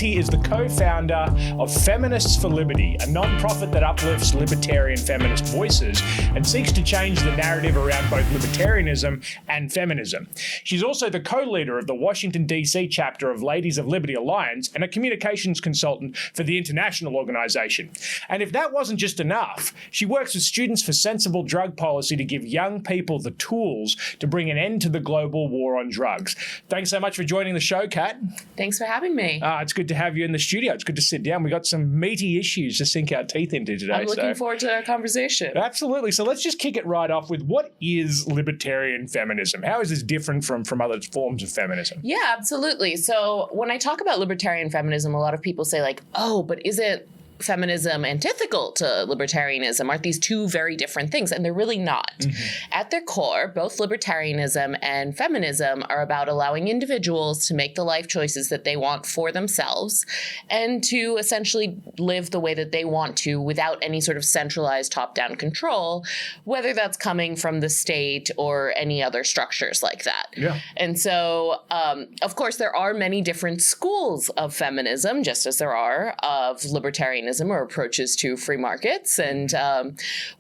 Murti is the co-founder of Feminists for Liberty, a non-profit that uplifts libertarian feminist voices and seeks to change the narrative around both libertarianism and feminism. She's also the co-leader of the Washington D.C. chapter of Ladies of Liberty Alliance and a communications consultant for the international organization. And if that wasn't just enough, she works with Students for Sensible Drug Policy to give young people the tools to bring an end to the global war on drugs. Thanks so much for joining the show, Kat. Thanks for having me. It's good to have you in the studio. It's good to sit down. We got some meaty issues to sink our teeth into today. I'm looking forward to our conversation. Absolutely. So let's just kick it right off with, what is libertarian feminism? How is this different from other forms of feminism? Yeah, absolutely. So when I talk about libertarian feminism, a lot of people say like, oh, but is it feminism antithetical to libertarianism? Aren't these two very different things? And they're really not. Mm-hmm. At their core, both libertarianism and feminism are about allowing individuals to make the life choices that they want for themselves and to essentially live the way that they want to without any sort of centralized top-down control, whether that's coming from the state or any other structures like that. Yeah. And so, of course, there are many different schools of feminism, just as there are of libertarianism or approaches to free markets. And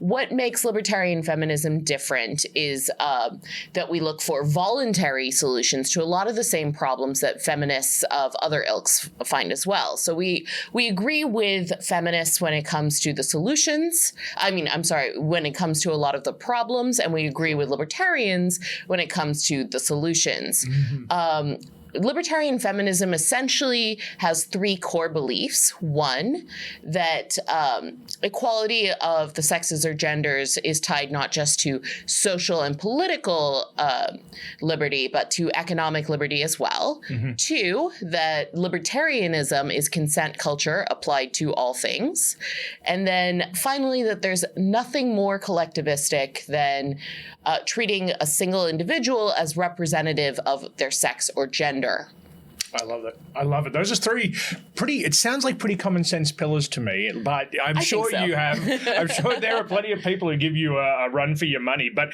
what makes libertarian feminism different is that we look for voluntary solutions to a lot of the same problems that feminists of other ilks find as well. So we agree with feminists when it comes to the solutions. When it comes to a lot of the problems, and we agree with libertarians when it comes to the solutions. Mm-hmm. Libertarian feminism essentially has three core beliefs. One, that equality of the sexes or genders is tied not just to social and political liberty, but to economic liberty as well. Mm-hmm. Two, that libertarianism is consent culture applied to all things. And then finally, that there's nothing more collectivistic than treating a single individual as representative of their sex or gender. I love it. I love it. Those are three it sounds like pretty common sense pillars to me, but I'm sure you have, I'm sure there are plenty of people who give you a run for your money. But,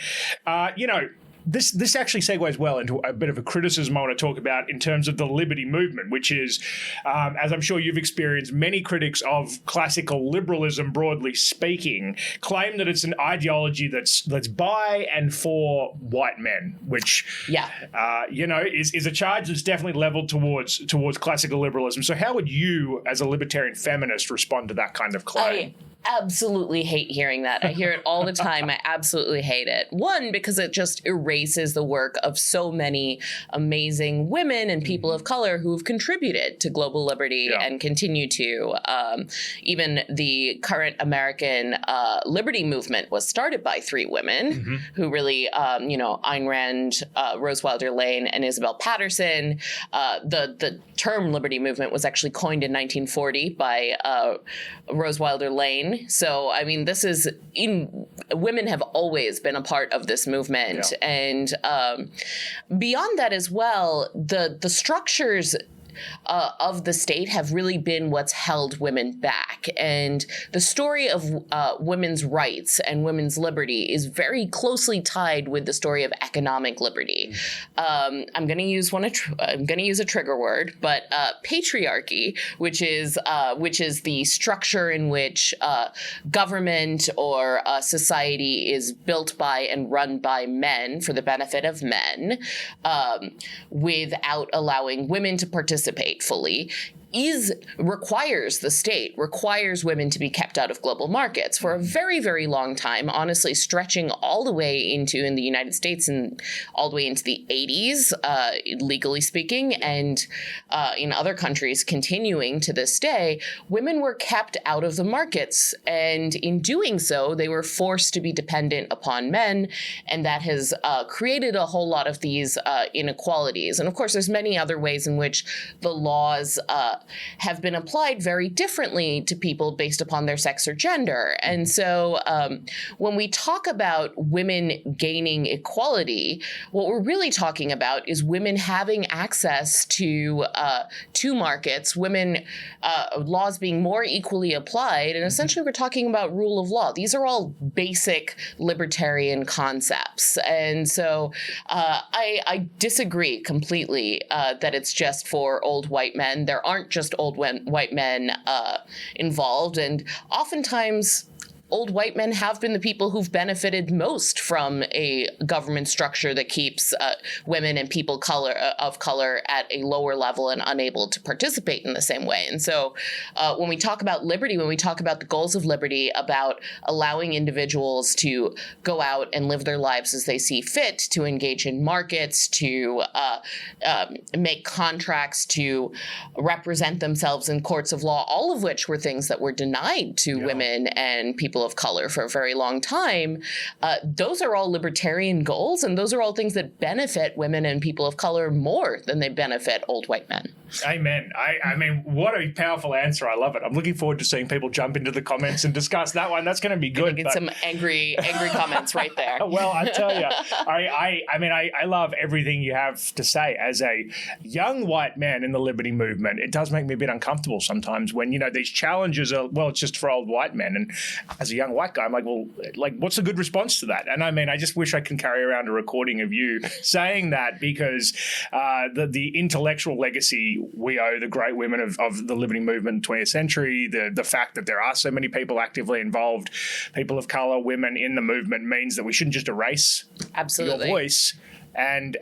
This actually segues well into a bit of a criticism I want to talk about in terms of the liberty movement, which is, as I'm sure you've experienced, many critics of classical liberalism, broadly speaking, claim that it's an ideology that's by and for white men, which, is a charge that's definitely leveled towards classical liberalism. So how would you, as a libertarian feminist, respond to that kind of claim? I absolutely hate hearing that. I hear it all the time. I absolutely hate it. One, because it just erases the work of so many amazing women and people of color who've contributed to global liberty and continue to. Even the current American liberty movement was started by three women who really, Ayn Rand, Rose Wilder Lane, and Isabel Patterson. The term liberty movement was actually coined in 1940 by Rose Wilder Lane. So, women have always been a part of this movement. Yeah. And beyond that as well, the structures of the state have really been what's held women back. And the story of women's rights and women's liberty is very closely tied with the story of economic liberty. I'm going to use a trigger word, but patriarchy, which is the structure in which government or society is built by and run by men for the benefit of men, without allowing women to participate fully, requires women to be kept out of global markets for a very, very long time, honestly stretching all the way into, in the United States, and all the way into the 80s, legally speaking, and in other countries continuing to this day, women were kept out of the markets. And in doing so, they were forced to be dependent upon men. And that has created a whole lot of these inequalities. And of course, there's many other ways in which the laws have been applied very differently to people based upon their sex or gender. And so when we talk about women gaining equality, what we're really talking about is women having access to markets, women laws being more equally applied, and essentially we're talking about rule of law. These are all basic libertarian concepts. And so I disagree completely that it's just for old white men. There aren't just old white men involved. And oftentimes, old white men have been the people who've benefited most from a government structure that keeps women and people of color at a lower level and unable to participate in the same way. And so when we talk about liberty, when we talk about the goals of liberty, about allowing individuals to go out and live their lives as they see fit, to engage in markets, to make contracts, to represent themselves in courts of law, all of which were things that were denied to women and people of color for a very long time. Those are all libertarian goals, and those are all things that benefit women and people of color more than they benefit old white men. Amen. I mean, what a powerful answer. I love it. I'm looking forward to seeing people jump into the comments and discuss that one. That's going to be good. Get some angry comments right there. Well, I tell you, I love everything you have to say. As a young white man in the liberty movement, it does make me a bit uncomfortable sometimes when, these challenges are, well, it's just for old white men. And as a young white guy, I'm like, well, what's a good response to that? And I just wish I can carry around a recording of you saying that, because the intellectual legacy we owe the great women of the liberty movement in the 20th century, the fact that there are so many people actively involved, people of color, women in the movement, means that we shouldn't just erase your voice and,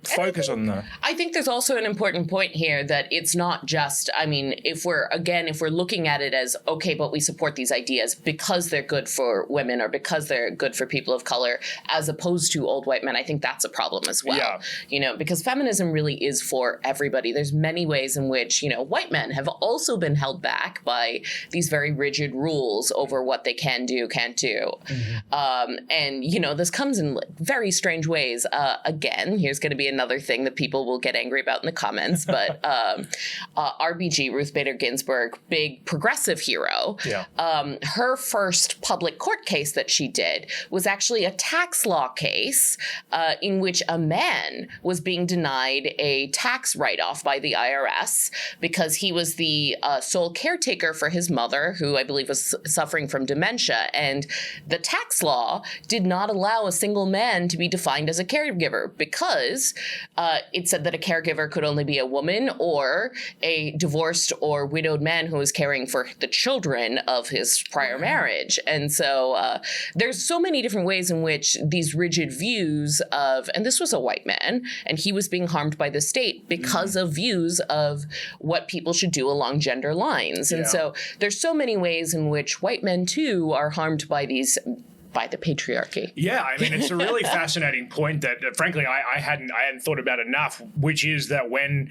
focus on the... I think there's also an important point here that it's not just, if we're looking at it as, okay, but we support these ideas because they're good for women or because they're good for people of color, as opposed to old white men, I think that's a problem as well. Yeah. Because feminism really is for everybody. There's many ways in which, white men have also been held back by these very rigid rules over what they can do, can't do. Mm-hmm. And, this comes in very strange ways. Again, here's going to be another thing that people will get angry about in the comments, but RBG, Ruth Bader Ginsburg, big progressive hero, her first public court case that she did was actually a tax law case in which a man was being denied a tax write-off by the IRS because he was the sole caretaker for his mother, who I believe was suffering from dementia. And the tax law did not allow a single man to be defined as a caregiver, because it said that a caregiver could only be a woman or a divorced or widowed man who was caring for the children of his prior marriage. And so there's so many different ways in which these rigid views of, and this was a white man, and he was being harmed by the state because of views of what people should do along gender lines. And so there's so many ways in which white men too are harmed by the patriarchy. Yeah, it's a really fascinating point that, frankly, I hadn't thought about enough, which is that when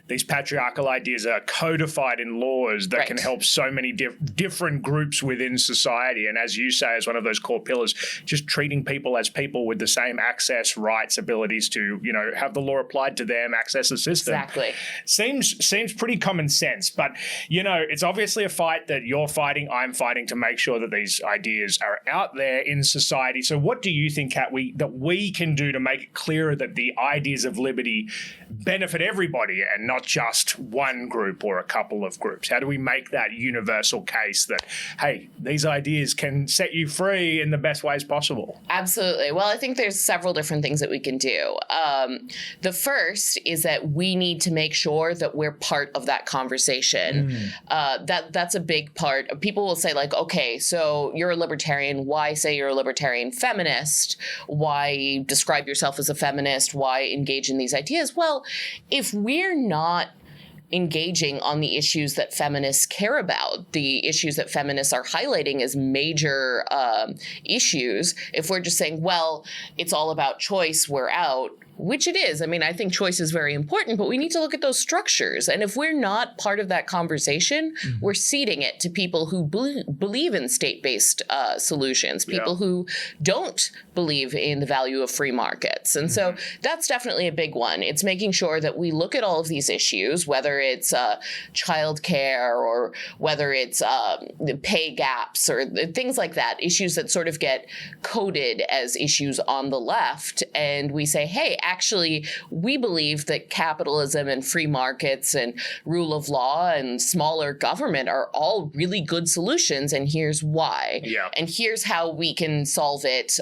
these patriarchal ideas are codified in laws that can help so many different groups within society, and as you say, as one of those core pillars, just treating people as people with the same access, rights, abilities to, have the law applied to them, access the system. Exactly. Seems pretty common sense, but, it's obviously a fight that you're fighting, I'm fighting, to make sure that these ideas are out there in society. So what do you think, Kat, that we can do to make it clearer that the ideas of liberty benefit everybody and not just one group or a couple of groups? How do we make that universal case that, hey, these ideas can set you free in the best ways possible? Absolutely. Well, I think there's several different things that we can do. The first is that we need to make sure that we're part of that conversation. That's a big part. People will say, like, okay, so you're a libertarian. Why say you're a libertarian feminist? Why describe yourself as a feminist? Why engage in these ideas? Well, if we're not engaging on the issues that feminists care about, the issues that feminists are highlighting as major issues, if we're just saying, well, it's all about choice, we're out, which it is. I think choice is very important, but we need to look at those structures. And if we're not part of that conversation, we're ceding it to people who believe in state-based solutions, people who don't believe in the value of free markets. And so that's definitely a big one. It's making sure that we look at all of these issues, whether it's childcare or whether it's pay gaps or things like that, issues that sort of get coded as issues on the left. And we say, hey, actually, we believe that capitalism and free markets and rule of law and smaller government are all really good solutions, and here's why. And here's how we can solve it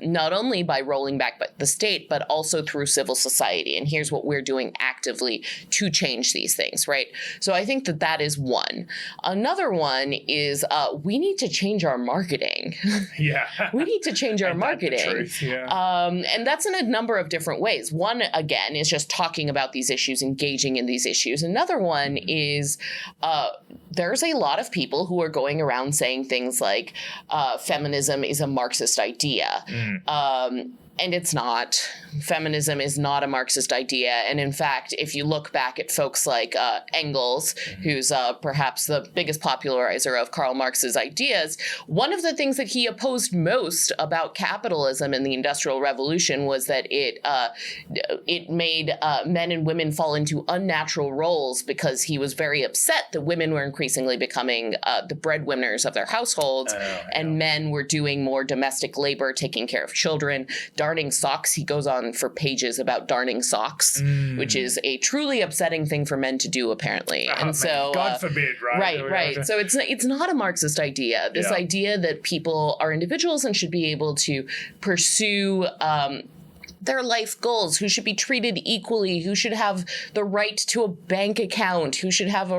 not only by rolling back the state, but also through civil society. And here's what we're doing actively to change these things, right? So I think that is one. Another one is we need to change our marketing. Yeah. We need to change our marketing. Truth, yeah. And that's in a number of different ways. One, again, is just talking about these issues, engaging in these issues. Another one is there's a lot of people who are going around saying things like feminism is a Marxist idea. And it's not. Feminism is not a Marxist idea. And in fact, if you look back at folks like Engels, who's perhaps the biggest popularizer of Karl Marx's ideas, one of the things that he opposed most about capitalism in the Industrial Revolution was that it made men and women fall into unnatural roles, because he was very upset that women were increasingly becoming the breadwinners of their households, and men were doing more domestic labor, taking care of children, darning socks. He goes on for pages about darning socks, which is a truly upsetting thing for men to do, apparently. And so, God forbid, right? Right. So it's not a Marxist idea. This idea that people are individuals and should be able to pursue their life goals, who should be treated equally, who should have the right to a bank account, who should have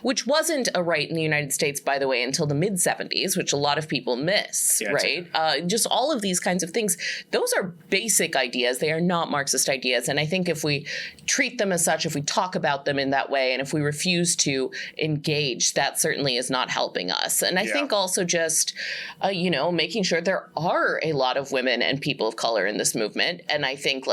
which wasn't a right in the United States, by the way, until the mid-70s, which a lot of people miss, right? Just all of these kinds of things, those are basic ideas. They are not Marxist ideas. And I think if we treat them as such, if we talk about them in that way, and if we refuse to engage, that certainly is not helping us. And I think also just, making sure there are a lot of women and people of color in this movement. And I think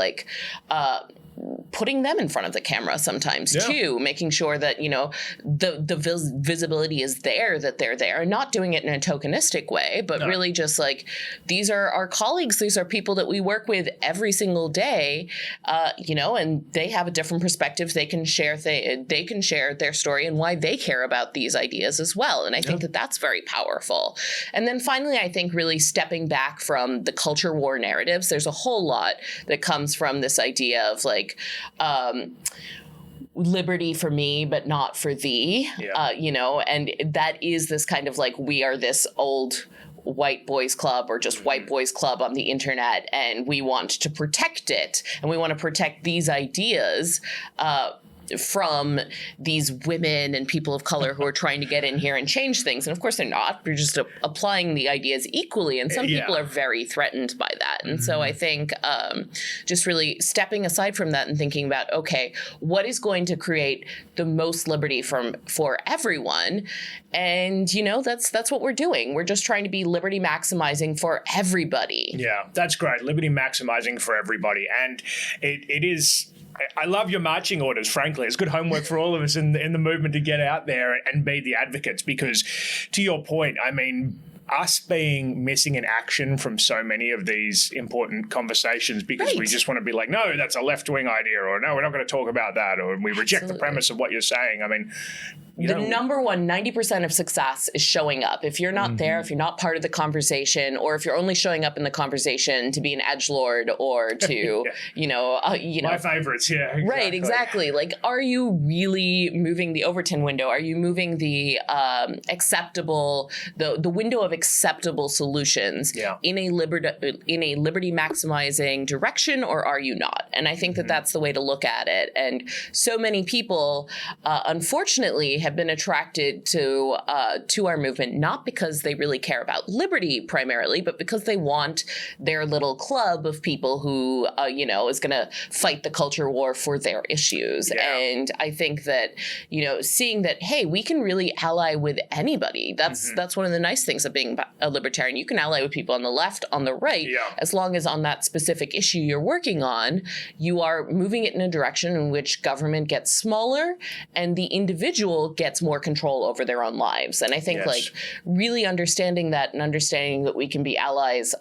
putting them in front of the camera sometimes too, making sure that, the visibility is there, that they're there, and not doing it in a tokenistic way, but really just like, these are our colleagues, these are people that we work with every single day, and they have a different perspective. They can share their story and why they care about these ideas as well. And I think that that's very powerful. And then finally, I think really stepping back from the culture war narratives, there's a whole lot that comes from this idea of liberty for me, but not for thee, and that is this kind of like, we are this old white boys club or just white boys club on the internet, and we want to protect it, and we want to protect these ideas from these women and people of color who are trying to get in here and change things. And of course they're not. We're just applying the ideas equally. And some people are very threatened by that. And so I think just really stepping aside from that and thinking about, okay, what is going to create the most liberty for everyone? And, that's what we're doing. We're just trying to be liberty maximizing for everybody. Yeah, that's great. Liberty maximizing for everybody. And it is... I love your marching orders, frankly. It's good homework for all of us in the movement to get out there and be the advocates, because to your point, I mean, us being missing in action from so many of these important conversations because we just want to be like, no, that's a left-wing idea, or no, we're not going to talk about that, or we reject the premise of what you're saying. I mean, the number one 90% of success is showing up. If you're not there, if you're not part of the conversation, or if you're only showing up in the conversation to be an edgelord or to, my favorites, exactly. Right, exactly. Like, are you really moving the Overton window? Are you moving the the window of acceptable solutions in a liberty maximizing direction, or are you not? And I think that that's the way to look at it. And so many people, unfortunately, have been attracted to our movement, not because they really care about liberty primarily, but because they want their little club of people who, is going to fight the culture war for their issues. Yeah. And I think that, seeing that, hey, we can really ally with anybody. That's one of the nice things of being a libertarian. You can ally with people on the left, on the right, as long as on that specific issue you're working on, you are moving it in a direction in which government gets smaller and the individual gets more control over their own lives. And I think really understanding that and understanding that we can be allies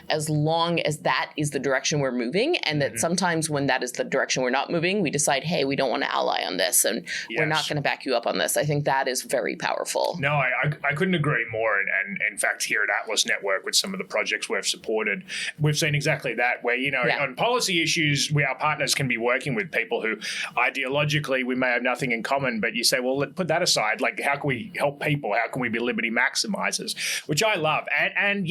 as long as that is the direction we're moving, and that sometimes when that is the direction we're not moving, we decide, hey, we don't want to ally on this and we're not going to back you up on this. I think that is very powerful. No, I couldn't agree more. And in fact, here at Atlas Network, with some of the projects we've supported, we've seen exactly that, where, on policy issues, our partners can be working with people who ideologically we may have nothing in common, but you say, well, well, put that aside. Like, how can we help people? How can we be liberty maximizers? Which I love. And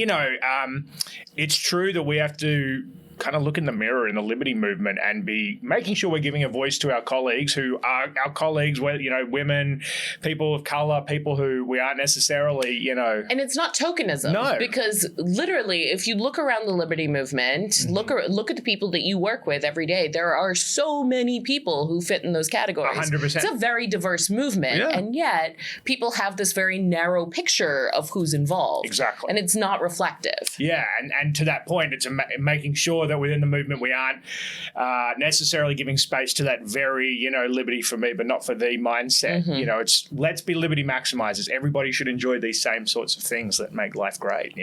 it's true that we have to kind of look in the mirror in the liberty movement and be making sure we're giving a voice to our colleagues who are our colleagues, women, people of color, people who we aren't necessarily, And it's not tokenism. No. Because literally, if you look around the liberty movement, look at the people that you work with every day, there are so many people who fit in those categories. 100%. It's a very diverse movement. Yeah. And yet, people have this very narrow picture of who's involved. Exactly. And it's not reflective. Yeah, and to that point, it's making sure that within the movement we aren't necessarily giving space to that very, liberty for me but not for thee mindset. It's let's be liberty maximizers. Everybody should enjoy these same sorts of things that make life great.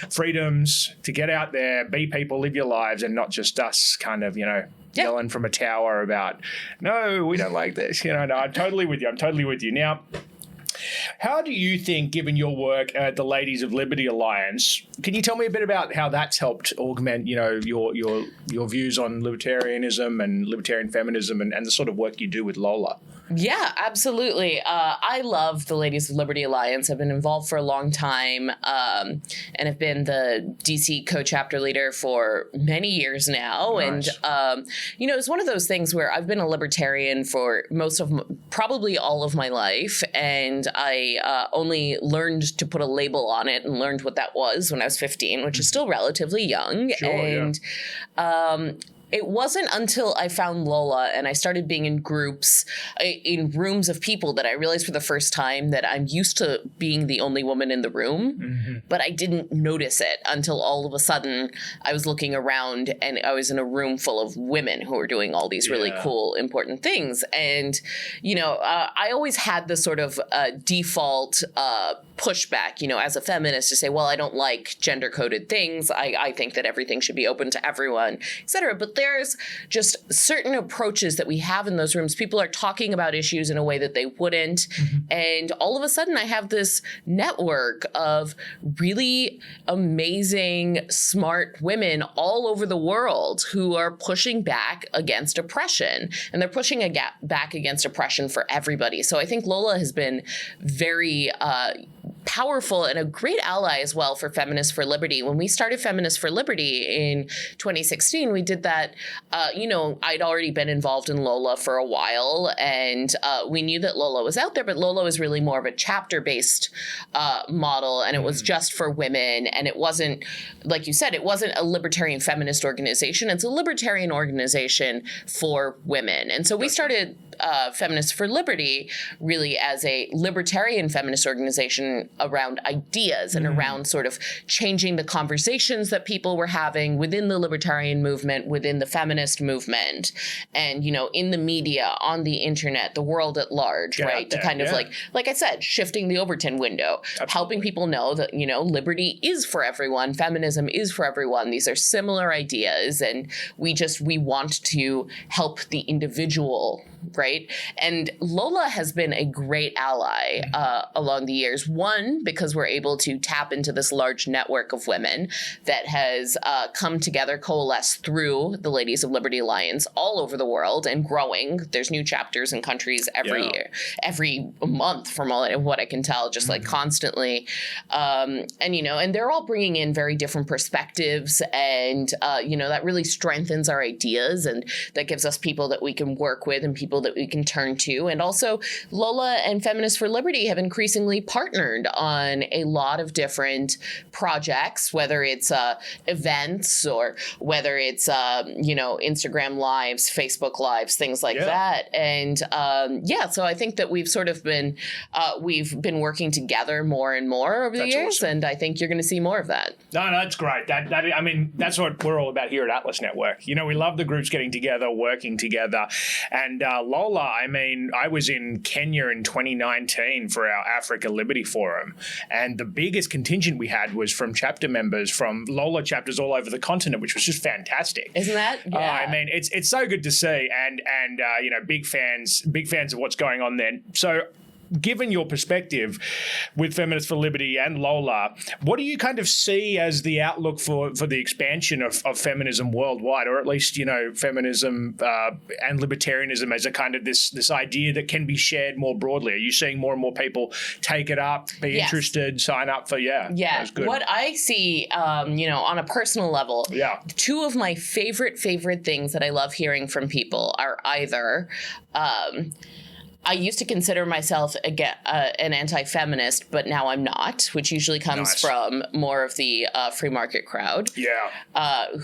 Freedoms to get out there, be people, live your lives, and not just us kind of, yelling from a tower about, no, we don't like this. No, I'm totally with you. Now, how do you think, given your work at the Ladies of Liberty Alliance, can you tell me a bit about how that's helped augment, your views on libertarianism and libertarian feminism and the sort of work you do with Lola? Yeah, absolutely. I love the Ladies of Liberty Alliance. I've been involved for a long time and have been the D.C. co-chapter leader for many years now. Nice. And, it's one of those things where I've been a libertarian for probably all of my life. And I only learned to put a label on it and learned what that was when I was 15, which is still relatively young. Sure, and it wasn't until I found Lola and I started being in groups, in rooms of people, that I realized for the first time that I'm used to being the only woman in the room, but I didn't notice it until all of a sudden I was looking around and I was in a room full of women who were doing all these really cool, important things. And, I always had this sort of default pushback, as a feminist, to say, well, I don't like gender-coded things. I think that everything should be open to everyone, et cetera. But there's just certain approaches that we have in those rooms. People are talking about issues in a way that they wouldn't. And all of a sudden I have this network of really amazing, smart women all over the world who are pushing back against oppression. And they're pushing back against oppression for everybody. So I think Lola has been very powerful and a great ally as well for Feminists for Liberty. When we started Feminists for Liberty in 2016, we did that, I'd already been involved in Lola for a while, and we knew that Lola was out there, but Lola was really more of a chapter-based model, and it was just for women, and it wasn't, like you said, it wasn't a libertarian feminist organization. It's a libertarian organization for women. And so we started Feminists for Liberty really as a libertarian feminist organization around ideas and around sort of changing the conversations that people were having within the libertarian movement, within the feminist movement, and, in the media, on the internet, the world at large, right? The kind of like I said, shifting the Overton window, helping people know that, liberty is for everyone, feminism is for everyone. These are similar ideas, and we want to help the individual, right? And Lola has been a great ally along the years. One, because we're able to tap into this large network of women that has come together, coalesced through the Ladies of Liberty Alliance all over the world and growing. There's new chapters in countries every year, every month from what I can tell, just like constantly. And they're all bringing in very different perspectives, and, that really strengthens our ideas, and that gives us people that we can work with and people that we can turn to. And also, Lola and Feminists for Liberty have increasingly partnered on a lot of different projects, whether it's events or whether it's, Instagram lives, Facebook lives, things like that. And so I think that we've sort of been, working together more and more over the years. Awesome. And I think you're going to see more of that. No, that's great. That's what we're all about here at Atlas Network. We love the groups getting together, working together. And Lola, I was in Kenya in 2019 for our Africa Liberty Forum. And the biggest contingent we had was from chapter members from Lola chapters all over the continent, which was just fantastic. Isn't that? Yeah. It's so good to see. And big fans of what's going on there. So given your perspective with Feminists for Liberty and Lola, what do you kind of see as the outlook for the expansion of feminism worldwide, or at least, feminism and libertarianism as a kind of this idea that can be shared more broadly? Are you seeing more and more people take it up, be interested, sign up for? Yeah. That's good. What I see, on a personal level, two of my favorite things that I love hearing from people are either I used to consider myself an anti-feminist, but now I'm not, which usually comes from more of the free market crowd.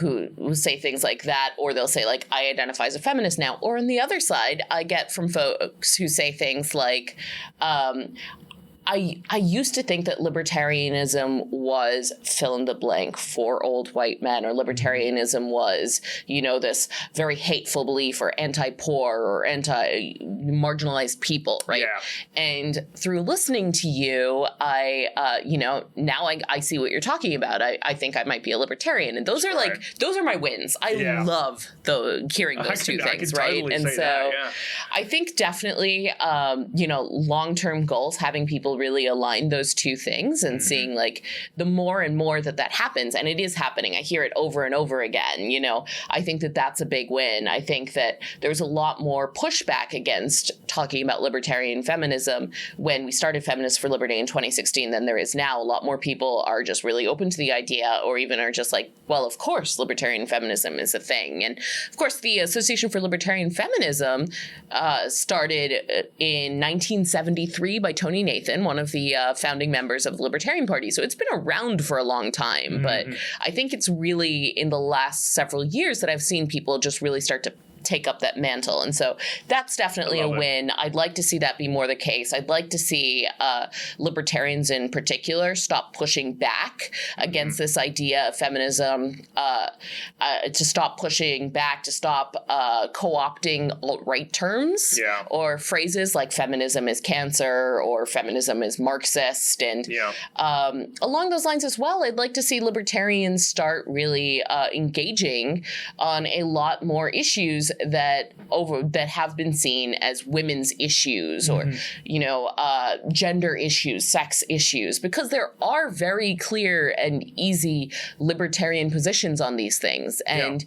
Who say things like that, or they'll say, like, I identify as a feminist now. Or on the other side, I get from folks who say things like, I used to think that libertarianism was fill in the blank for old white men, or libertarianism was, this very hateful belief, or anti-poor, or anti-marginalized people, right? And through listening to you, now I see what you're talking about. I think I might be a libertarian, and those are my wins. I love hearing those two things, right? Totally, and so I think definitely, long-term goals, having people really align those two things, and seeing like the more and more that happens, and it is happening. I hear it over and over again. I think that that's a big win. I think that there's a lot more pushback against talking about libertarian feminism when we started Feminists for Liberty in 2016 than there is now. A lot more people are just really open to the idea, or even are just like, well, of course, libertarian feminism is a thing. And of course, the Association for Libertarian Feminism started in 1973 by Tony Nathan, one of the founding members of the Libertarian Party. So it's been around for a long time, but I think it's really in the last several years that I've seen people just really start to take up that mantle. And so that's definitely a win. I'd like to see that be more the case. I'd like to see libertarians in particular stop pushing back against this idea of feminism, to stop pushing back, to stop co-opting alt-right terms or phrases like feminism is cancer or feminism is Marxist. And along those lines as well, I'd like to see libertarians start really engaging on a lot more issues that have been seen as women's issues, or gender issues, sex issues, because there are very clear and easy libertarian positions on these things. And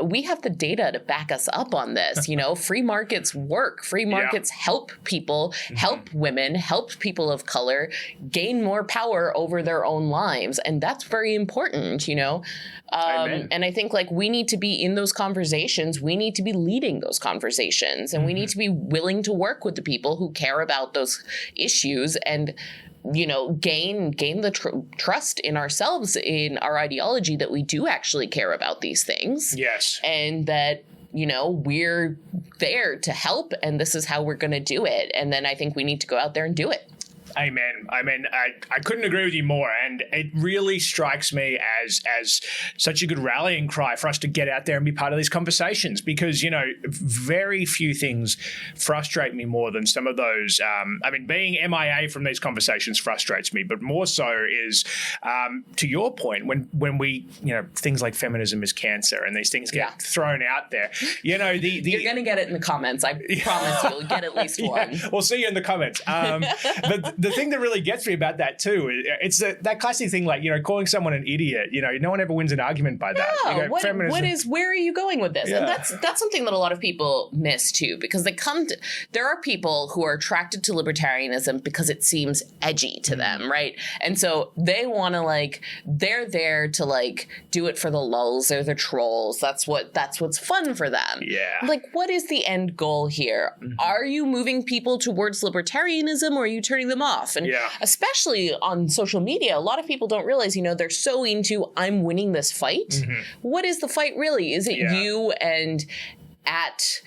we have the data to back us up on this. Free markets work. Free markets help people, help women, help people of color gain more power over their own lives, and that's very important. And I think we need to be in those conversations. We need to be leading those conversations, and we need to be willing to work with the people who care about those issues and gain the trust in ourselves, in our ideology, that we do actually care about these things. Yes. And that we're there to help, and this is how we're going to do it. And then I think we need to go out there and do it. Amen. I mean, I couldn't agree with you more, and it really strikes me as such a good rallying cry for us to get out there and be part of these conversations, because very few things frustrate me more than some of those. Being MIA from these conversations frustrates me, but more so is to your point, when we things like feminism is cancer and these things get thrown out there. You're going to get it in the comments. I promise you'll get at least one. We'll see you in the comments. But the thing that really gets me about that too, it's that classic thing, calling someone an idiot. No one ever wins an argument by that. No, where are you going with this? And that's something that a lot of people miss too, because there are people who are attracted to libertarianism because it seems edgy to them, right? And so they want to they're there to do it for the lulz. They're the trolls. That's what's fun for them. Yeah. What is the end goal here? Are you moving people towards libertarianism, or are you turning them off? And especially on social media, a lot of people don't realize, they're so into, I'm winning this fight. What is the fight really? Is it you and at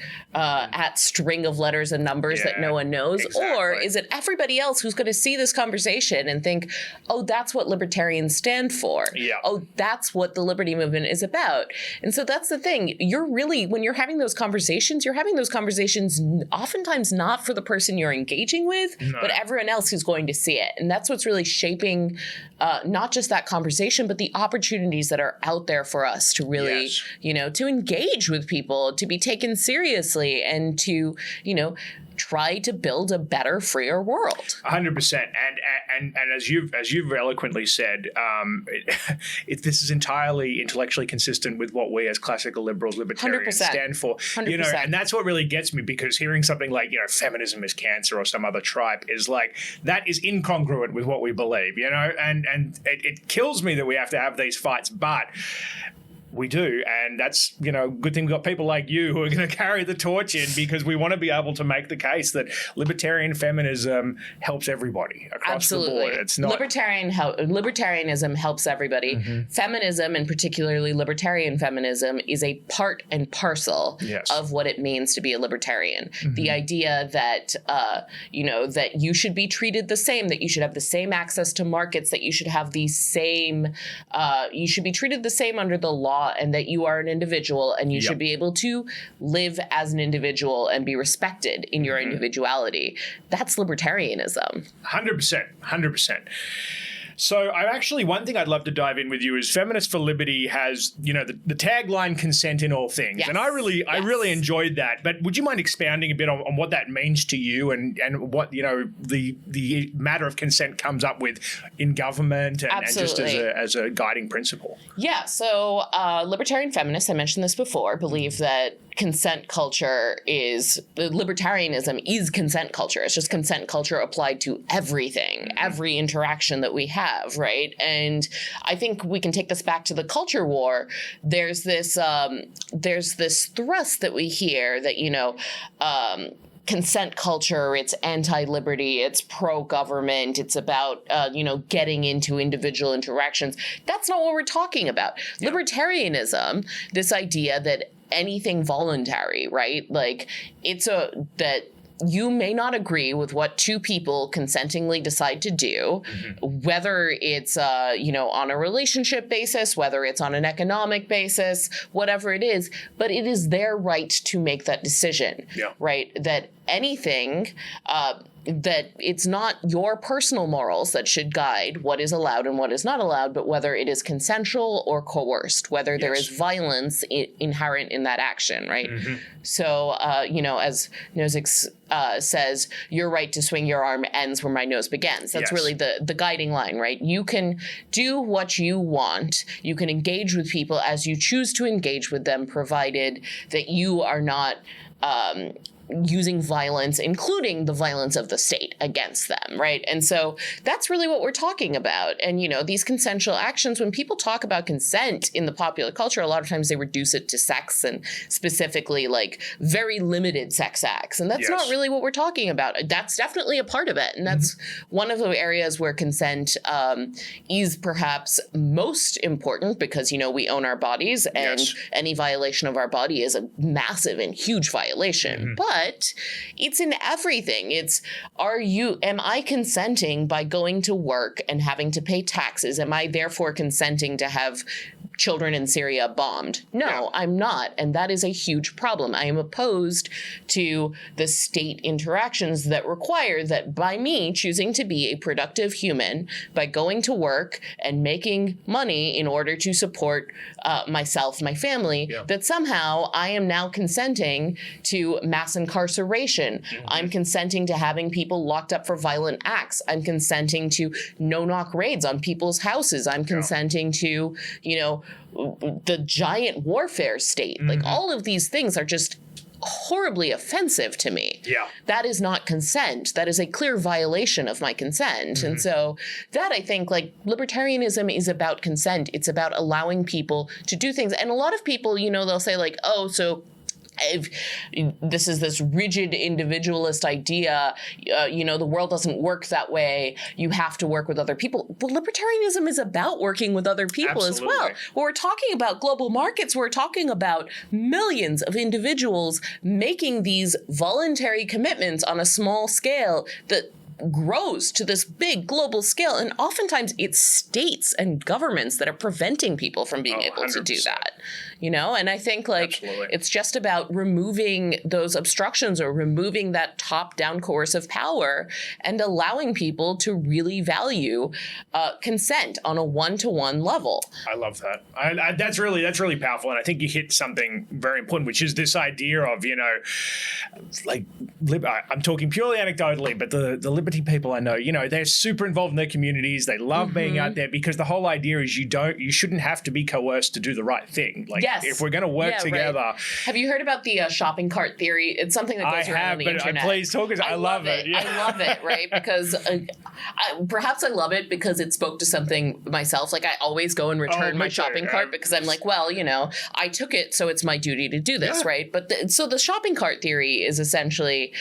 string of letters and numbers that no one knows? Exactly. Or is it everybody else who's going to see this conversation and think, oh, that's what libertarians stand for. Yeah. Oh, that's what the liberty movement is about. And so that's the thing. When you're having those conversations, oftentimes not for the person you're engaging with, but everyone else who's going to see it. And that's what's really shaping not just that conversation, but the opportunities that are out there for us to really, to engage with people, to be taken seriously and to, try to build a better, freer world. 100%. And as you've eloquently said, this is entirely intellectually consistent with what we as classical liberals, libertarians 100%. stand for. 100%. And that's what really gets me, because hearing something like, feminism is cancer or some other tripe is like, that is incongruent with what we believe, and it kills me that we have to have these fights, but we do, and that's, good thing we've got people like you who are going to carry the torch in, because we want to be able to make the case that libertarian feminism helps everybody across the board. It's not libertarianism helps everybody. Mm-hmm. Feminism, and particularly libertarian feminism, is a part and parcel of what it means to be a libertarian. Mm-hmm. The idea that that you should be treated the same, that you should have the same access to markets, that you should have the same, you should be treated the same under the law, and that you are an individual and you should be able to live as an individual and be respected in your individuality. That's libertarianism. 100%. So one thing I'd love to dive in with you is Feminists for Liberty has, the tagline consent in all things. Yes. And I really enjoyed that. But would you mind expounding a bit on what that means to you and what, the matter of consent comes up with in government and just as a guiding principle? Yeah. So libertarian feminists, I mentioned this before, believe that libertarianism is consent culture. It's just consent culture applied to everything, every interaction that we have, right? And I think we can take this back to the culture war. There's this thrust that we hear that, consent culture, it's anti-liberty, it's pro-government, it's about, getting into individual interactions. That's not what we're talking about. Yeah. Libertarianism, this idea that anything voluntary, right? Like that you may not agree with what two people consentingly decide to do, whether it's, on a relationship basis, whether it's on an economic basis, whatever it is, but it is their right to make that decision, right? That anything, that it's not your personal morals that should guide what is allowed and what is not allowed, but whether it is consensual or coerced, whether there is violence inherent in that action, right? Mm-hmm. So, as Nozick says, your right to swing your arm ends where my nose begins. That's really the guiding line, right? You can do what you want. You can engage with people as you choose to engage with them, provided that you are not using violence, including the violence of the state against them, right? And so that's really what we're talking about. And, these consensual actions, when people talk about consent in the popular culture, a lot of times they reduce it to sex and specifically like very limited sex acts. And that's not really what we're talking about. That's definitely a part of it. And that's one of the areas where consent is perhaps most important because, we own our bodies and any violation of our body is a massive and huge violation. But it's in everything. It's, am I consenting by going to work and having to pay taxes? Am I therefore consenting to have children in Syria bombed? No, I'm not. And that is a huge problem. I am opposed to the state interactions that require that by me choosing to be a productive human, by going to work and making money in order to support myself, my family, that somehow I am now consenting to mass incarceration. I'm consenting to having people locked up for violent acts. I'm consenting to no-knock raids on people's houses. I'm consenting to, the giant warfare state. Like all of these things are just horribly offensive to me. That is not consent. That is a clear violation of my consent. And so that, I think, like, libertarianism is about consent. It's about allowing people to do things. And a lot of people, they'll say like, oh, so if this is this rigid individualist idea, the world doesn't work that way. You have to work with other people. But libertarianism is about working with other people as well. When we're talking about global markets, we're talking about millions of individuals making these voluntary commitments on a small scale that grows to this big global scale. And oftentimes it's states and governments that are preventing people from being able to do that. you know? And I think like it's just about removing those obstructions or removing that top-down coercive power and allowing people to really value consent on a one-to-one level. I love that. That's really powerful. And I think you hit something very important, which is this idea of, you know, like I'm talking purely anecdotally, but the Liberty people I know, you know, they're super involved in their communities. They love being out there because the whole idea is you shouldn't have to be coerced to do the right thing. Like if we're going to work together. Right. Have you heard about the shopping cart theory? It's something that goes around on the internet. Please talk. I love it. Yeah. I love it, right? Because perhaps I love it because it spoke to something myself. Like I always go and return my shopping cart because I'm like, well, you know, I took it, so it's my duty to do this, right? But so the shopping cart theory is essentially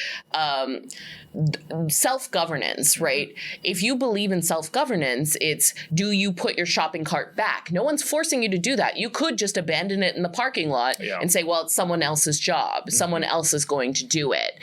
self-governance, right? If you believe in self-governance, it's do you put your shopping cart back? No one's forcing you to do that. You could just abandon it in the parking lot and say, well, it's someone else's job. Someone else is going to do it.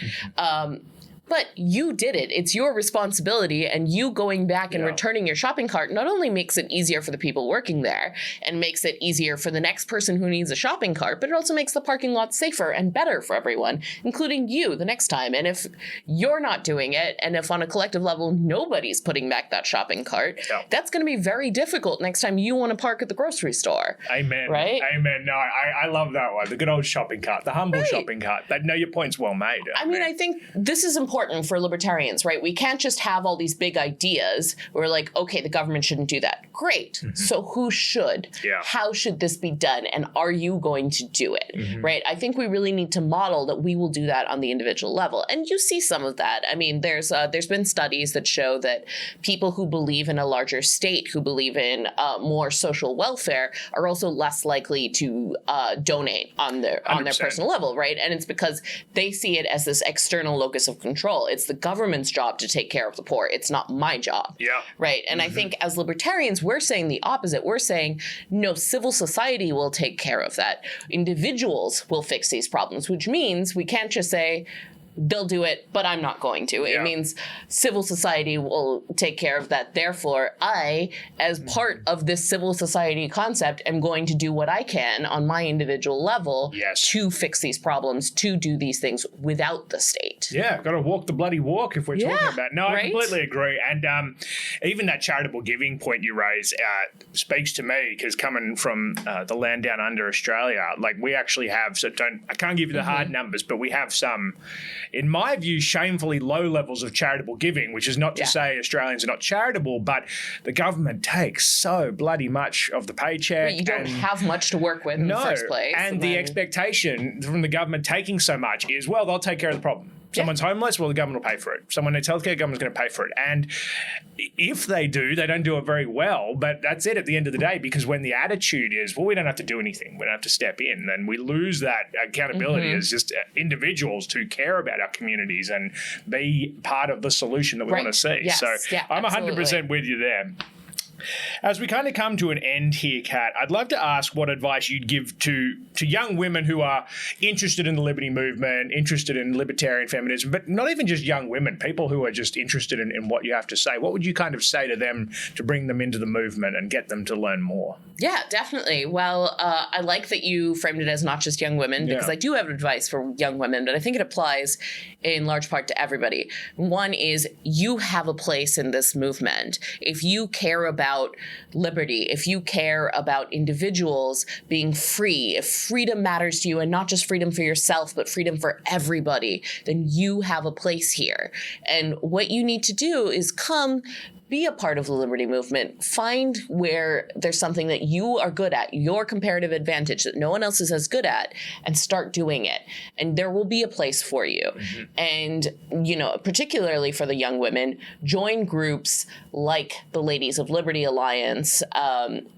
But you did it. It's your responsibility, and you going back and returning your shopping cart not only makes it easier for the people working there and makes it easier for the next person who needs a shopping cart, but it also makes the parking lot safer and better for everyone, including you the next time. And if you're not doing it, and if on a collective level nobody's putting back that shopping cart, that's going to be very difficult next time you want to park at the grocery store. Amen. Right? Amen. No, I love that one. The good old shopping cart, the humble shopping cart. But no, your point's well made. I mean, I think this is important for libertarians, right? We can't just have all these big ideas. We're like, okay, the government shouldn't do that. Great. So who should? How should this be done? And are you going to do it? Right? I think we really need to model that we will do that on the individual level. And you see some of that. I mean, there's been studies that show that people who believe in a larger state, who believe in more social welfare, are also less likely to donate on their personal level, right? And it's because they see it as this external locus of control. It's the government's job to take care of the poor. It's not my job. Right. And I think as libertarians, we're saying the opposite. We're saying, no, civil society will take care of that. Individuals will fix these problems, which means we can't just say, they'll do it, but I'm not going to. It means civil society will take care of that. Therefore, I, as part of this civil society concept, am going to do what I can on my individual level to fix these problems, to do these things without the state. Yeah, got to walk the bloody walk if we're talking about. No, I completely agree. And even that charitable giving point you raise speaks to me, because coming from the land down under Australia, like we actually have, I can't give you the hard numbers, but we have some, in my view, shamefully low levels of charitable giving, which is not to say Australians are not charitable, but the government takes so bloody much of the paycheck. But you don't have much to work with in the first place. And the expectation from the government taking so much is, well, they'll take care of the problem. Someone's homeless, well, the government will pay for it. Someone needs healthcare, the government's going to pay for it. And if they do, they don't do it very well, but that's it at the end of the day, because when the attitude is, well, we don't have to do anything, we don't have to step in, then we lose that accountability as just individuals to care about our communities and be part of the solution that we want to see. Yes. So I'm 100% with you there. As we kind of come to an end here, Kat, I'd love to ask what advice you'd give to young women who are interested in the liberty movement, interested in libertarian feminism, but not even just young women, people who are just interested in what you have to say. What would you kind of say to them to bring them into the movement and get them to learn more? Yeah, definitely. Well, I like that you framed it as not just young women, because I do have advice for young women, but I think it applies in large part to everybody. One is, you have a place in this movement. If you care about liberty, if you care about individuals being free, if freedom matters to you, and not just freedom for yourself, but freedom for everybody, then you have a place here. And what you need to do is come be a part of the liberty movement. Find where there's something that you are good at, your comparative advantage that no one else is as good at, and start doing it. And there will be a place for you. And, you know, particularly for the young women, join groups like the Ladies of Liberty Alliance.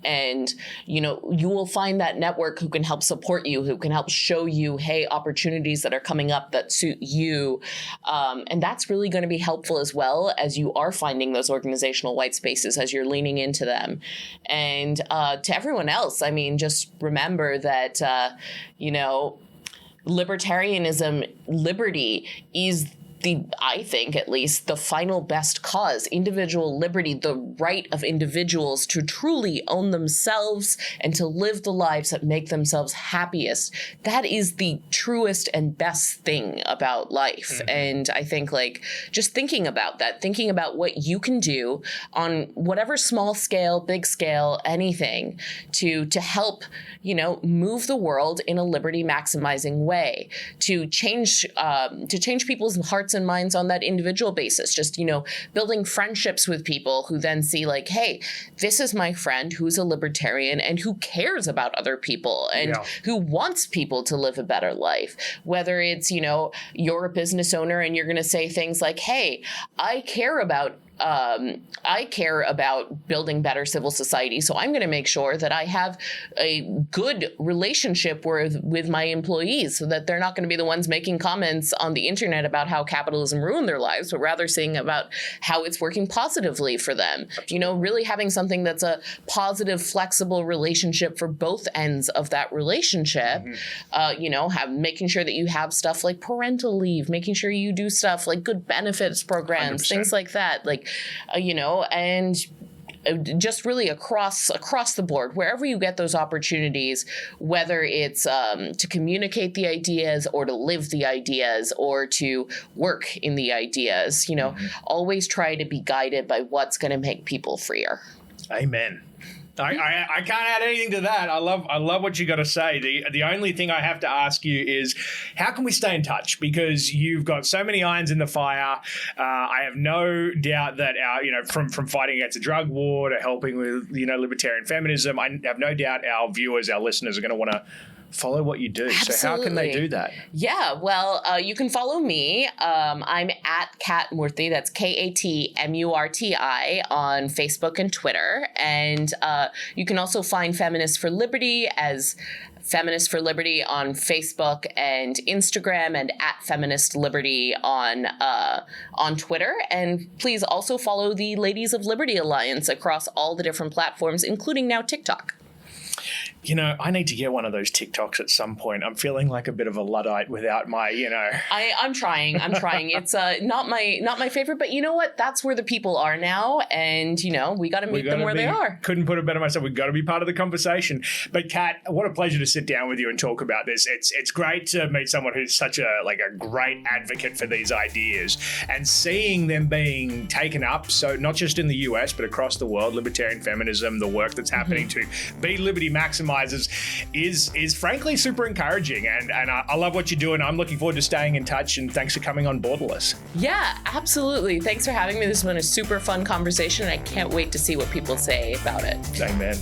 And, you know, you will find that network who can help support you, who can help show you, hey, opportunities that are coming up that suit you. And that's really going to be helpful as well, as you are finding those organizational white spaces, as you're leaning into them. And to everyone else, I mean, just remember that, you know, libertarianism, liberty is I think at least, the final best cause, individual liberty, the right of individuals to truly own themselves and to live the lives that make themselves happiest. That is the truest and best thing about life. And I think like just thinking about that, thinking about what you can do on whatever small scale, big scale, anything to help, move the world in a liberty maximizing way, to change people's hearts and minds on that individual basis. Just, building friendships with people who then see like, hey, this is my friend who's a libertarian and who cares about other people and who wants people to live a better life. Whether it's, you're a business owner and you're going to say things like, hey, I care about building better civil society, so I'm going to make sure that I have a good relationship with my employees so that they're not going to be the ones making comments on the internet about how capitalism ruined their lives, but rather seeing about how it's working positively for them. Really having something that's a positive, flexible relationship for both ends of that relationship. Making sure that you have stuff like parental leave, making sure you do stuff like good benefits programs, 100%. Things like that. And just really across the board, wherever you get those opportunities, whether it's to communicate the ideas or to live the ideas or to work in the ideas, always try to be guided by what's going to make people freer. Amen. I can't add anything to that. I love what you got to say. The only thing I have to ask you is, how can we stay in touch? Because you've got so many irons in the fire. I have no doubt that from fighting against the drug war to helping with libertarian feminism, I have no doubt our viewers, our listeners are going to want to follow what you do. Absolutely. So how can they do that? Yeah, well, you can follow me. I'm at Kat Murti. That's KatMurti on Facebook and Twitter. And you can also find Feminists for Liberty as Feminists for Liberty on Facebook and Instagram, and at Feminist Liberty on Twitter. And please also follow the Ladies of Liberty Alliance across all the different platforms, including now TikTok. I need to get one of those TikToks at some point. I'm feeling like a bit of a Luddite without my, I'm trying. It's not my favorite, but you know what? That's where the people are now, and we got to meet them where they are. Couldn't put it better myself. We've got to be part of the conversation. But Kat, what a pleasure to sit down with you and talk about this. It's great to meet someone who's such a great advocate for these ideas, and seeing them being taken up. So not just in the US, but across the world, libertarian feminism, the work that's happening to be liberty maximizers is frankly super encouraging, and I love what you're doing. I'm looking forward to staying in touch, and thanks for coming on Borderless. Yeah, absolutely. Thanks for having me. This has been a super fun conversation, and I can't wait to see what people say about it. Amen.